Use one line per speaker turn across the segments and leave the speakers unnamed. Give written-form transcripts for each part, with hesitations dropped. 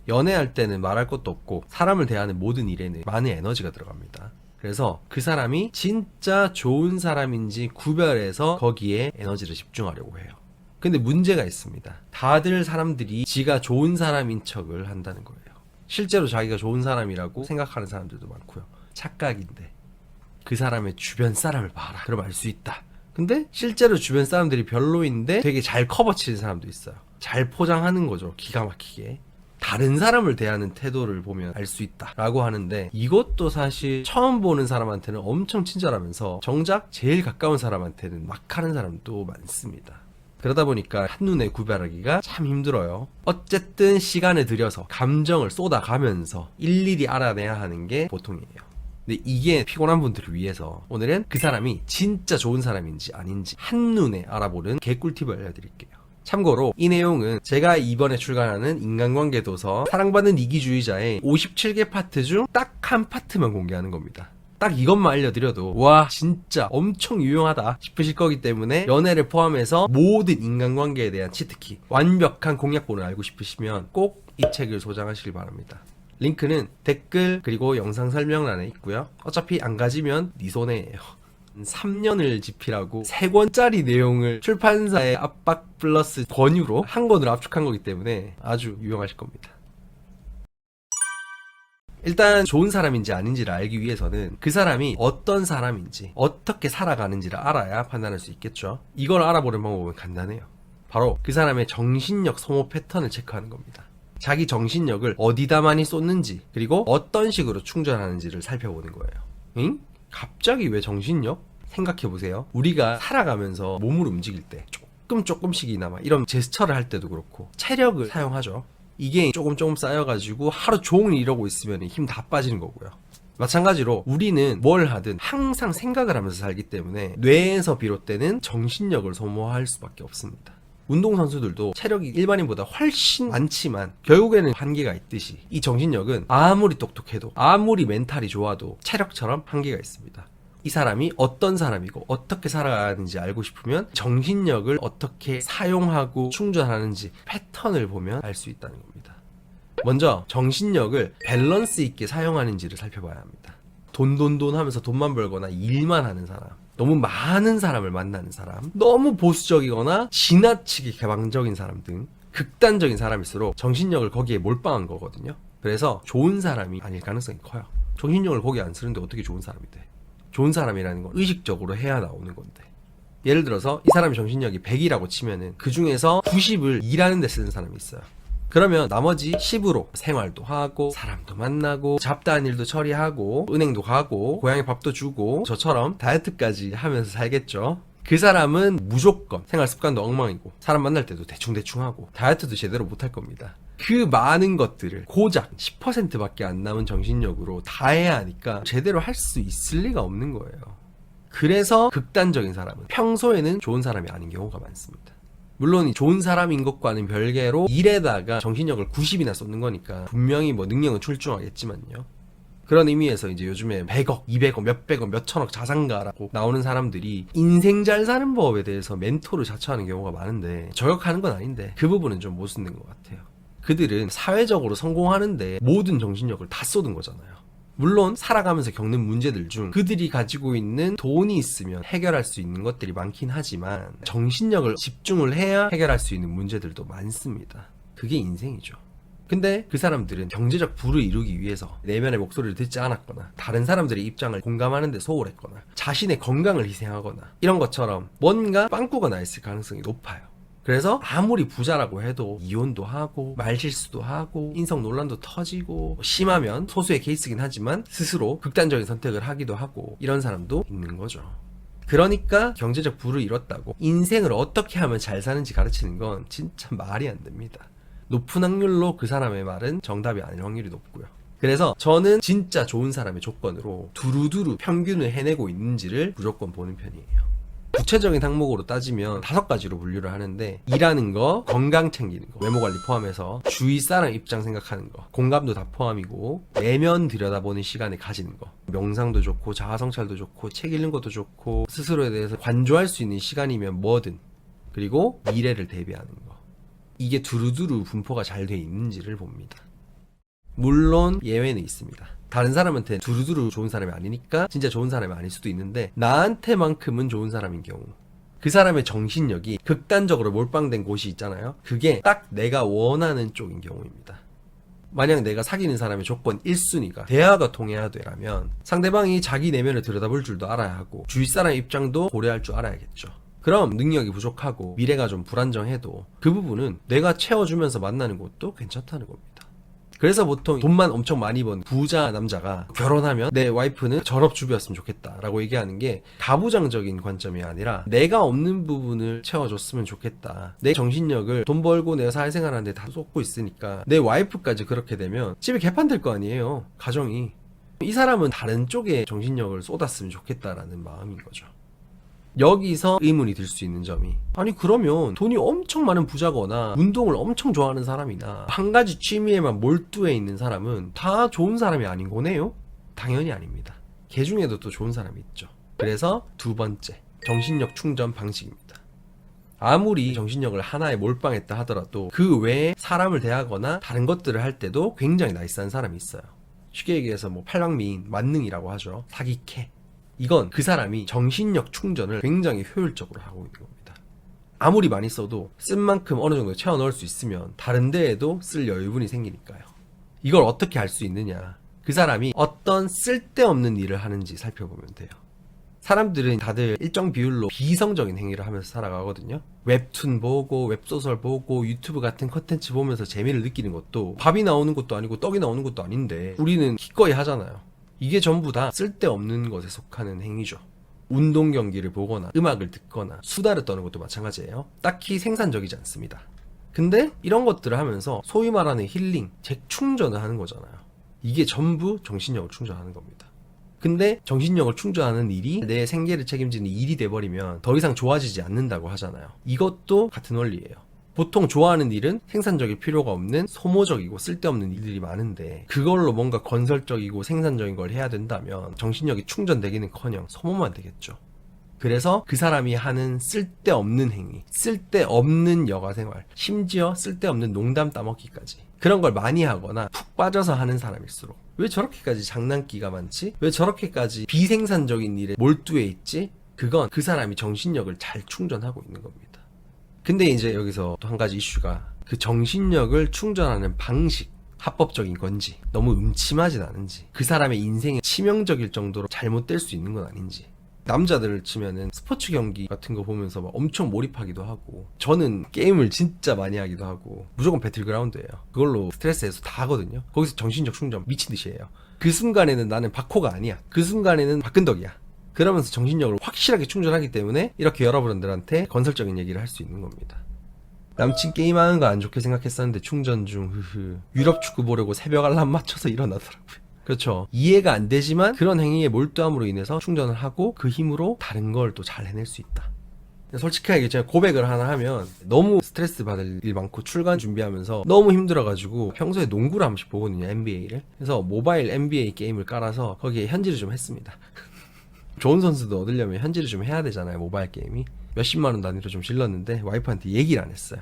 연애할 때는 말할 것도 없고 사람을 대하는 모든 일에는 많은 에너지가 들어갑니다. 그래서 그 사람이 진짜 좋은 사람인지 구별해서 거기에 에너지를 집중하려고 해요. 근데 문제가 있습니다. 다들 사람들이 지가 좋은 사람인 척을 한다는 거예요. 실제로 자기가 좋은 사람이라고 생각하는 사람들도 많고요. 착각인데 그 사람의 주변 사람을 봐라. 그럼 알 수 있다. 근데 실제로 주변 사람들이 별로인데 되게 잘 커버치는 사람도 있어요. 잘 포장하는 거죠. 기가 막히게. 다른 사람을 대하는 태도를 보면 알 수 있다 라고 하는데, 이것도 사실 처음 보는 사람한테는 엄청 친절하면서 정작 제일 가까운 사람한테는 막 하는 사람도 많습니다. 그러다 보니까 한눈에 구별하기가 참 힘들어요. 어쨌든 시간을 들여서 감정을 쏟아가면서 일일이 알아내야 하는 게 보통이에요. 근데 이게 피곤한 분들을 위해서 오늘은 그 사람이 진짜 좋은 사람인지 아닌지 한눈에 알아보는 개꿀팁을 알려드릴게요. 참고로 이 내용은 제가 이번에 출간하는 인간관계 도서 사랑받는 이기주의자의 57개 파트 중 딱 한 파트만 공개하는 겁니다. 딱 이것만 알려드려도 와 진짜 엄청 유용하다 싶으실 거기 때문에, 연애를 포함해서 모든 인간관계에 대한 치트키, 완벽한 공략본을 알고 싶으시면 꼭 이 책을 소장하시길 바랍니다. 링크는 댓글 그리고 영상 설명란에 있고요. 어차피 안 가지면 네 손해예요. 3년을 집필하고 3권짜리 내용을 출판사의 압박 플러스 권유로 한 권으로 압축한 거기 때문에 아주 유용하실 겁니다. 일단 좋은 사람인지 아닌지를 알기 위해서는 그 사람이 어떤 사람인지, 어떻게 살아가는지를 알아야 판단할 수 있겠죠. 이걸 알아보는 방법은 간단해요. 바로 그 사람의 정신력 소모 패턴을 체크하는 겁니다. 자기 정신력을 어디다 많이 쏟는지, 그리고 어떤 식으로 충전하는지를 살펴보는 거예요. 응? 갑자기 왜 정신력? 생각해보세요. 우리가 살아가면서 몸을 움직일 때 조금씩이나마 이런 제스처를 할 때도 그렇고 체력을 사용하죠. 이게 조금 쌓여가지고 하루 종일 이러고 있으면 힘 다 빠지는 거고요. 마찬가지로 우리는 뭘 하든 항상 생각을 하면서 살기 때문에 뇌에서 비롯되는 정신력을 소모할 수밖에 없습니다. 운동선수들도 체력이 일반인보다 훨씬 많지만 결국에는 한계가 있듯이, 이 정신력은 아무리 똑똑해도 아무리 멘탈이 좋아도 체력처럼 한계가 있습니다. 이 사람이 어떤 사람이고 어떻게 살아가는지 알고 싶으면 정신력을 어떻게 사용하고 충전하는지 패턴을 보면 알 수 있다는 겁니다. 먼저 정신력을 밸런스 있게 사용하는지를 살펴봐야 합니다. 돈 하면서 돈만 벌거나 일만 하는 사람, 너무 많은 사람을 만나는 사람, 너무 보수적이거나 지나치게 개방적인 사람 등 극단적인 사람일수록 정신력을 거기에 몰빵한 거거든요. 그래서 좋은 사람이 아닐 가능성이 커요. 정신력을 거기 안 쓰는데 어떻게 좋은 사람이 돼? 좋은 사람이라는 건 의식적으로 해야 나오는 건데, 예를 들어서 이 사람의 정신력이 100이라고 치면은 그 중에서 90을 일하는 데 쓰는 사람이 있어요. 그러면 나머지 10으로 생활도 하고 사람도 만나고 잡다한 일도 처리하고 은행도 가고 고양이 밥도 주고 저처럼 다이어트까지 하면서 살겠죠. 그 사람은 무조건 생활 습관도 엉망이고 사람 만날 때도 대충 하고 다이어트도 제대로 못할 겁니다. 그 많은 것들을 고작 10%밖에 안 남은 정신력으로 다 해야 하니까 제대로 할 수 있을 리가 없는 거예요. 그래서 극단적인 사람은 평소에는 좋은 사람이 아닌 경우가 많습니다. 물론 좋은 사람인 것과는 별개로 일에다가 정신력을 90이나 쏟는 거니까 분명히 능력은 출중하겠지만요. 그런 의미에서 이제 요즘에 100억, 200억, 몇백억, 몇천억 자산가라고 나오는 사람들이 인생 잘 사는 법에 대해서 멘토를 자처하는 경우가 많은데, 저격하는 건 아닌데 그 부분은 좀 모순된 것 같아요. 그들은 사회적으로 성공하는데 모든 정신력을 다 쏟은 거잖아요. 물론 살아가면서 겪는 문제들 중 그들이 가지고 있는 돈이 있으면 해결할 수 있는 것들이 많긴 하지만 정신력을 집중을 해야 해결할 수 있는 문제들도 많습니다. 그게 인생이죠. 근데 그 사람들은 경제적 부를 이루기 위해서 내면의 목소리를 듣지 않았거나 다른 사람들의 입장을 공감하는 데 소홀했거나 자신의 건강을 희생하거나 이런 것처럼 뭔가 빵꾸가 나 있을 가능성이 높아요. 그래서 아무리 부자라고 해도 이혼도 하고 말실수도 하고 인성 논란도 터지고, 심하면 소수의 케이스긴 하지만 스스로 극단적인 선택을 하기도 하고, 이런 사람도 있는 거죠. 그러니까 경제적 부를 이뤘다고 인생을 어떻게 하면 잘 사는지 가르치는 건 진짜 말이 안 됩니다. 높은 확률로 그 사람의 말은 정답이 아닐 확률이 높고요. 그래서 저는 진짜 좋은 사람의 조건으로 두루두루 평균을 해내고 있는지를 무조건 보는 편이에요. 구체적인 항목으로 따지면 5가지로 분류를 하는데, 일하는 거, 건강 챙기는 거, 외모 관리 포함해서 주위 사람 입장 생각하는 거, 공감도 다 포함이고, 내면 들여다보는 시간을 가지는 거, 명상도 좋고 자아 성찰도 좋고 책 읽는 것도 좋고 스스로에 대해서 관조할 수 있는 시간이면 뭐든, 그리고 미래를 대비하는 거, 이게 두루두루 분포가 잘 돼 있는지를 봅니다. 물론 예외는 있습니다. 다른 사람한테 두루두루 좋은 사람이 아니니까 진짜 좋은 사람이 아닐 수도 있는데 나한테만큼은 좋은 사람인 경우, 그 사람의 정신력이 극단적으로 몰빵된 곳이 있잖아요. 그게 딱 내가 원하는 쪽인 경우입니다. 만약 내가 사귀는 사람의 조건 1순위가 대화가 통해야 되라면 상대방이 자기 내면을 들여다볼 줄도 알아야 하고 주위 사람 입장도 고려할 줄 알아야겠죠. 그럼 능력이 부족하고 미래가 좀 불안정해도 그 부분은 내가 채워주면서 만나는 것도 괜찮다는 겁니다. 그래서 보통 돈만 엄청 많이 번 부자 남자가 결혼하면 내 와이프는 전업주부였으면 좋겠다 라고 얘기하는 게 가부장적인 관점이 아니라 내가 없는 부분을 채워줬으면 좋겠다. 내 정신력을 돈 벌고 내가 사회생활하는데 다 쏟고 있으니까 내 와이프까지 그렇게 되면 집이 개판될 거 아니에요. 가정이. 이 사람은 다른 쪽에 정신력을 쏟았으면 좋겠다라는 마음인 거죠. 여기서 의문이 들 수 있는 점이, 아니 그러면 돈이 엄청 많은 부자거나 운동을 엄청 좋아하는 사람이나 한 가지 취미에만 몰두해 있는 사람은 다 좋은 사람이 아닌 거네요? 당연히 아닙니다. 걔 중에도 또 좋은 사람이 있죠. 그래서 두 번째, 정신력 충전 방식입니다. 아무리 정신력을 하나에 몰빵했다 하더라도 그 외에 사람을 대하거나 다른 것들을 할 때도 굉장히 나이스한 사람이 있어요. 쉽게 얘기해서 뭐 팔방미인, 만능이라고 하죠. 사기캐. 이건 그 사람이 정신력 충전을 굉장히 효율적으로 하고 있는 겁니다. 아무리 많이 써도 쓴 만큼 어느 정도 채워 넣을 수 있으면 다른 데에도 쓸 여유분이 생기니까요. 이걸 어떻게 알 수 있느냐? 그 사람이 어떤 쓸데없는 일을 하는지 살펴보면 돼요. 사람들은 다들 일정 비율로 비이성적인 행위를 하면서 살아가거든요. 웹툰 보고 웹소설 보고 유튜브 같은 컨텐츠 보면서 재미를 느끼는 것도 밥이 나오는 것도 아니고 떡이 나오는 것도 아닌데 우리는 기꺼이 하잖아요. 이게 전부 다 쓸데없는 것에 속하는 행위죠. 운동 경기를 보거나 음악을 듣거나 수다를 떠는 것도 마찬가지예요. 딱히 생산적이지 않습니다. 근데 이런 것들을 하면서 소위 말하는 힐링, 재충전을 하는 거잖아요. 이게 전부 정신력을 충전하는 겁니다. 근데 정신력을 충전하는 일이 내 생계를 책임지는 일이 돼버리면 더 이상 좋아지지 않는다고 하잖아요. 이것도 같은 원리예요. 보통 좋아하는 일은 생산적일 필요가 없는 소모적이고 쓸데없는 일들이 많은데 그걸로 뭔가 건설적이고 생산적인 걸 해야 된다면 정신력이 충전되기는커녕 소모만 되겠죠. 그래서 그 사람이 하는 쓸데없는 행위, 쓸데없는 여가생활, 심지어 쓸데없는 농담 따먹기까지 그런 걸 많이 하거나 푹 빠져서 하는 사람일수록 왜 저렇게까지 장난기가 많지? 왜 저렇게까지 비생산적인 일에 몰두해 있지? 그건 그 사람이 정신력을 잘 충전하고 있는 겁니다. 근데 이제 여기서 또 한 가지 이슈가 그 정신력을 충전하는 방식, 합법적인 건지 너무 음침하진 않은지 그 사람의 인생에 치명적일 정도로 잘못될 수 있는 건 아닌지. 남자들을 치면은 스포츠 경기 같은 거 보면서 막 엄청 몰입하기도 하고 저는 게임을 진짜 많이 하기도 하고 무조건 배틀그라운드예요. 그걸로 스트레스 해소 다 하거든요. 거기서 정신력 충전 미친 듯이 해요. 그 순간에는 나는 박호가 아니야. 그 순간에는 박근덕이야. 그러면서 정신력을 확실하게 충전하기 때문에 이렇게 여러분들한테 건설적인 얘기를 할 수 있는 겁니다. 남친 게임하는 거 안 좋게 생각했었는데 충전 중 유럽 축구 보려고 새벽 알람 맞춰서 일어나더라고요. 그렇죠. 이해가 안 되지만 그런 행위에 몰두함으로 인해서 충전을 하고 그 힘으로 다른 걸 또 잘 해낼 수 있다. 솔직하게 제가 고백을 하나 하면 너무 스트레스 받을 일 많고 출간 준비하면서 너무 힘들어가지고 평소에 농구를 한 번씩 보거든요. NBA를. 그래서 모바일 NBA 게임을 깔아서 거기에 현질을 좀 했습니다. 좋은 선수도 얻으려면 현질을 좀 해야 되잖아요. 모바일 게임이. 몇십만 원 단위로 좀 질렀는데 와이프한테 얘기를 안 했어요.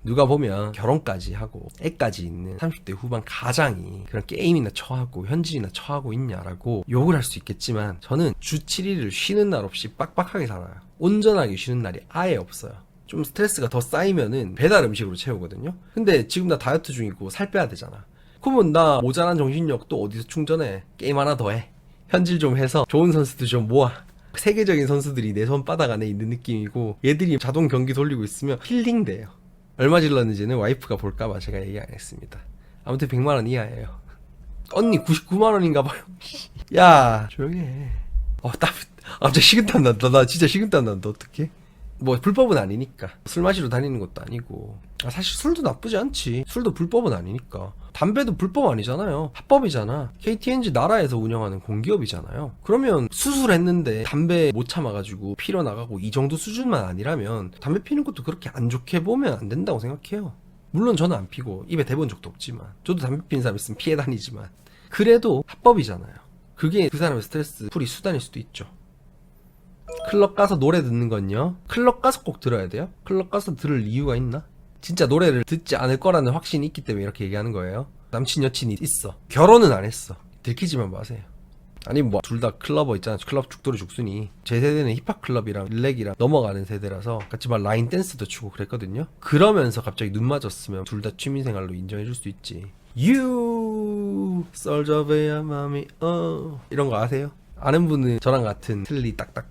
누가 보면 결혼까지 하고 애까지 있는 30대 후반 가장이 그런 게임이나 쳐하고 현질이나 쳐하고 있냐라고 욕을 할 수 있겠지만 저는 주 7일을 쉬는 날 없이 빡빡하게 살아요. 온전하게 쉬는 날이 아예 없어요. 좀 스트레스가 더 쌓이면은 배달 음식으로 채우거든요. 근데 지금 나 다이어트 중이고 살 빼야 되잖아. 그러면 나 모자란 정신력 또 어디서 충전해? 게임 하나 더 해. 현질 좀 해서 좋은 선수들 좀 모아. 세계적인 선수들이 내 손바닥 안에 있는 느낌이고 얘들이 자동 경기 돌리고 있으면 힐링돼요. 얼마 질렀는지는 와이프가 볼까봐 제가 얘기 안 했습니다. 아무튼 100만원 이하예요. 언니 99만원인가 봐요. 야 조용히 해. 갑자기 식은땀 난다. 나 진짜 식은땀 난다. 어떡해? 뭐 불법은 아니니까. 술 마시러 다니는 것도 아니고. 사실 술도 나쁘지 않지. 술도 불법은 아니니까. 담배도 불법 아니잖아요. 합법이잖아. KTNG 나라에서 운영하는 공기업이잖아요. 그러면 수술했는데 담배 못 참아가지고 피러 나가고 이 정도 수준만 아니라면 담배 피는 것도 그렇게 안 좋게 보면 안 된다고 생각해요. 물론 저는 안 피고 입에 대본 적도 없지만 저도 담배 피는 사람 있으면 피해 다니지만 그래도 합법이잖아요. 그게 그 사람의 스트레스 풀이 수단일 수도 있죠. 클럽 가서 노래 듣는 건요, 클럽 가서 꼭 들어야 돼요? 클럽 가서 들을 이유가 있나? 진짜 노래를 듣지 않을 거라는 확신이 있기 때문에 이렇게 얘기하는 거예요. 남친 여친이 있어. 결혼은 안 했어. 들키지만 마세요. 아니 뭐 둘 다 클러버 있잖아. 클럽 죽도록 죽순이. 제 세대는 힙합 클럽이랑 일렉이랑 넘어가는 세대라서 같이 막 라인 댄스도 추고 그랬거든요. 그러면서 갑자기 눈 맞았으면 둘 다 취미생활로 인정해줄 수 있지. You soldier boy mommy 이런 거 아세요? 아는 분은 저랑 같은 틀리 딱딱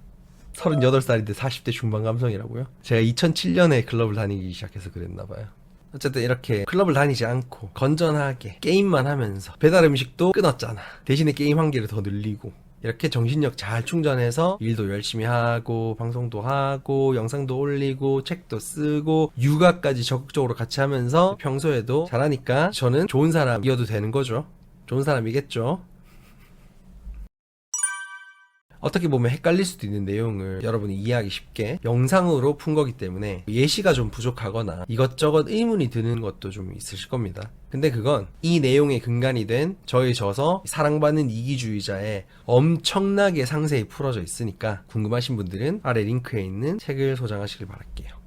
38살인데 40대 중반 감성이라고요? 제가 2007년에 클럽을 다니기 시작해서 그랬나봐요. 어쨌든 이렇게 클럽을 다니지 않고 건전하게 게임만 하면서 배달 음식도 끊었잖아. 대신에 게임 한 개를 더 늘리고 이렇게 정신력 잘 충전해서 일도 열심히 하고 방송도 하고 영상도 올리고 책도 쓰고 육아까지 적극적으로 같이 하면서 평소에도 잘하니까 저는 좋은 사람이어도 되는 거죠. 좋은 사람이겠죠. 어떻게 보면 헷갈릴 수도 있는 내용을 여러분이 이해하기 쉽게 영상으로 푼 거기 때문에 예시가 좀 부족하거나 이것저것 의문이 드는 것도 좀 있으실 겁니다. 근데 그건 이 내용의 근간이 된 저의 저서 사랑받는 이기주의자에 엄청나게 상세히 풀어져 있으니까 궁금하신 분들은 아래 링크에 있는 책을 소장하시길 바랄게요.